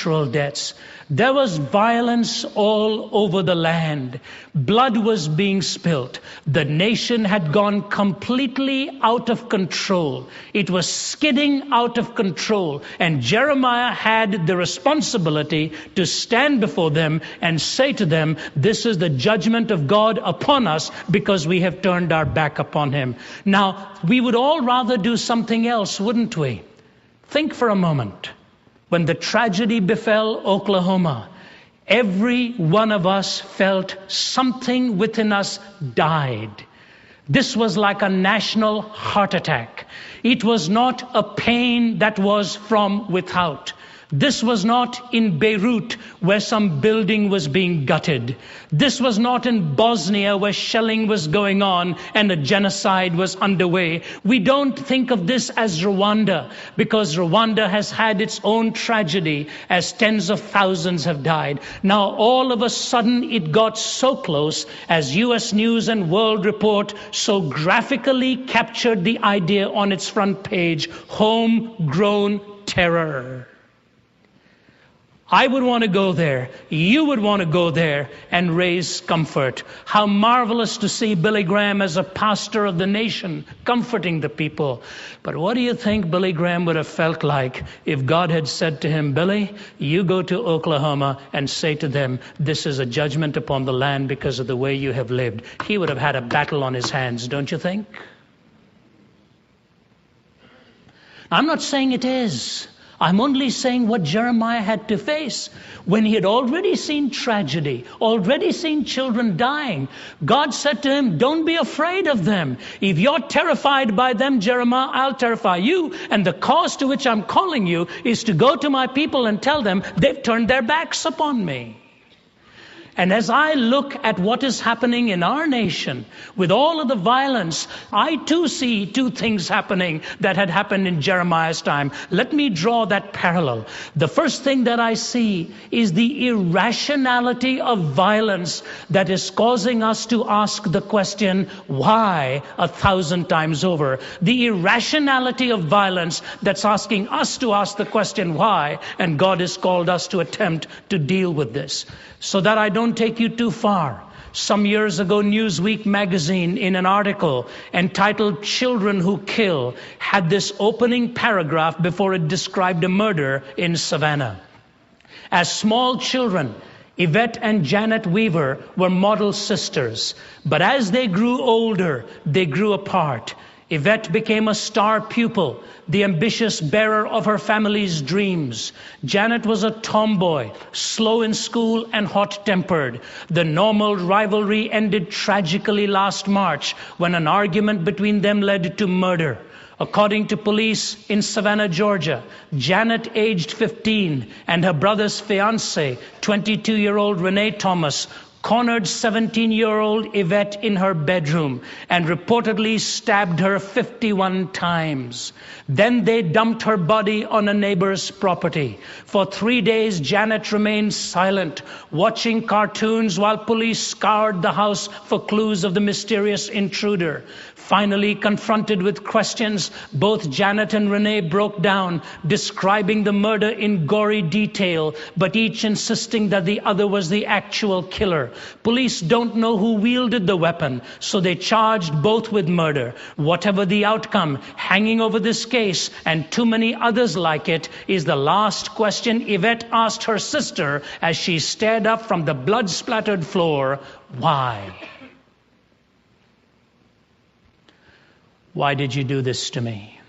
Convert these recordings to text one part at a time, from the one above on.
natural deaths. There was violence all over the land. Blood was being spilt. The nation had gone completely out of control. It was skidding out of control. And Jeremiah had the responsibility to stand before them and say to them, this is the judgment of God upon us because we have turned our back upon him. Now, we would all rather do something else, wouldn't we? Think for a moment. When the tragedy befell Oklahoma, every one of us felt something within us died. This was like a national heart attack. It was not a pain that was from without. This was not in Beirut where some building was being gutted. This was not in Bosnia where shelling was going on and a genocide was underway. We don't think of this as Rwanda because Rwanda has had its own tragedy as tens of thousands have died. Now all of a sudden it got so close as U.S. News and World Report so graphically captured the idea on its front page, homegrown terror. I would want to go there. You would want to go there and raise comfort. How marvelous to see Billy Graham as a pastor of the nation, comforting the people. But what do you think Billy Graham would have felt like if God had said to him, Billy, you go to Oklahoma and say to them, this is a judgment upon the land because of the way you have lived. He would have had a battle on his hands, don't you think? I'm not saying it is. I'm only saying what Jeremiah had to face when he had already seen tragedy, already seen children dying. God said to him, don't be afraid of them. If you're terrified by them, Jeremiah, I'll terrify you. And the cause to which I'm calling you is to go to my people and tell them they've turned their backs upon me. And as I look at what is happening in our nation, with all of the violence, I too see two things happening that had happened in Jeremiah's time. Let me draw that parallel. The first thing that I see is the irrationality of violence that is causing us to ask the question, why, 1,000 times over. The irrationality of violence that's asking us to ask the question, why, and God has called us to attempt to deal with this. So that I don't take you too far. Some years ago, Newsweek magazine, in an article entitled Children Who Kill, had this opening paragraph before it described a murder in Savannah. As small children, Yvette and Janet Weaver were model sisters, but as they grew older, they grew apart. Yvette became a star pupil, the ambitious bearer of her family's dreams. Janet was a tomboy, slow in school and hot-tempered. The normal rivalry ended tragically last March when an argument between them led to murder. According to police in Savannah, Georgia, Janet, aged 15, and her brother's fiancé, 22-year-old Renee Thomas, cornered 17-year-old Yvette in her bedroom and reportedly stabbed her 51 times. Then they dumped her body on a neighbor's property. For 3 days, Janet remained silent, watching cartoons while police scoured the house for clues of the mysterious intruder. Finally, confronted with questions, both Janet and Renee broke down, describing the murder in gory detail, but each insisting that the other was the actual killer. Police don't know who wielded the weapon, so they charged both with murder. Whatever the outcome, hanging over this case, and too many others like it, is the last question Yvette asked her sister as she stared up from the blood-splattered floor. Why? Why did you do this to me?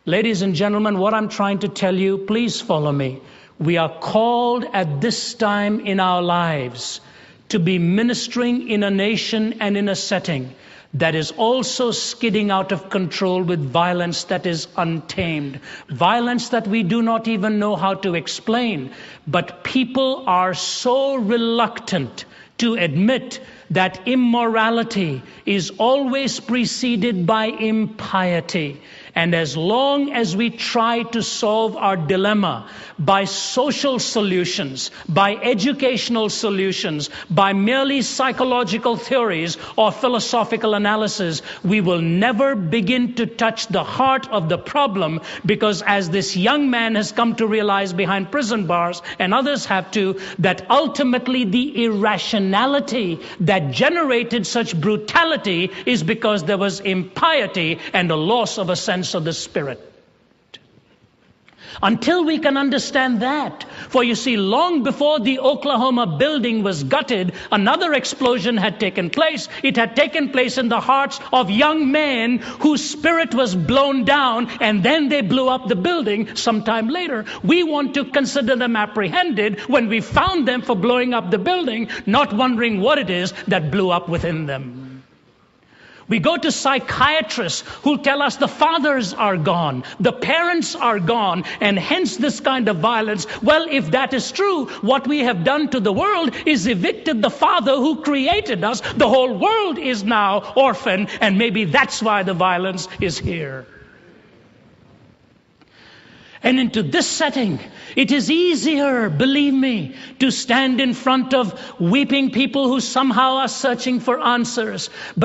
Ladies and gentlemen, what I'm trying to tell you, please follow me. We are called at this time in our lives to be ministering in a nation and in a setting that is also skidding out of control with violence that is untamed, violence that we do not even know how to explain. But people are so reluctant to admit that immorality is always preceded by impiety. And as long as we try to solve our dilemma by social solutions, by educational solutions, by merely psychological theories or philosophical analysis, we will never begin to touch the heart of the problem, because as this young man has come to realize behind prison bars, and others have too, that ultimately the irrationality that generated such brutality is because there was impiety and a loss of a sense of the spirit. Until we can understand that, for you see, long before the Oklahoma building was gutted, another explosion had taken place. It had taken place in the hearts of young men whose spirit was blown down, and then they blew up the building sometime later. We want to consider them apprehended when we found them for blowing up the building, not wondering what it is that blew up within them. We go to psychiatrists who tell us the fathers are gone, the parents are gone, and hence this kind of violence. Well, if that is true, what we have done to the world is evicted the Father who created us. The whole world is now orphaned, and maybe that's why the violence is here. And into this setting, it is easier, believe me, to stand in front of weeping people who somehow are searching for answers. But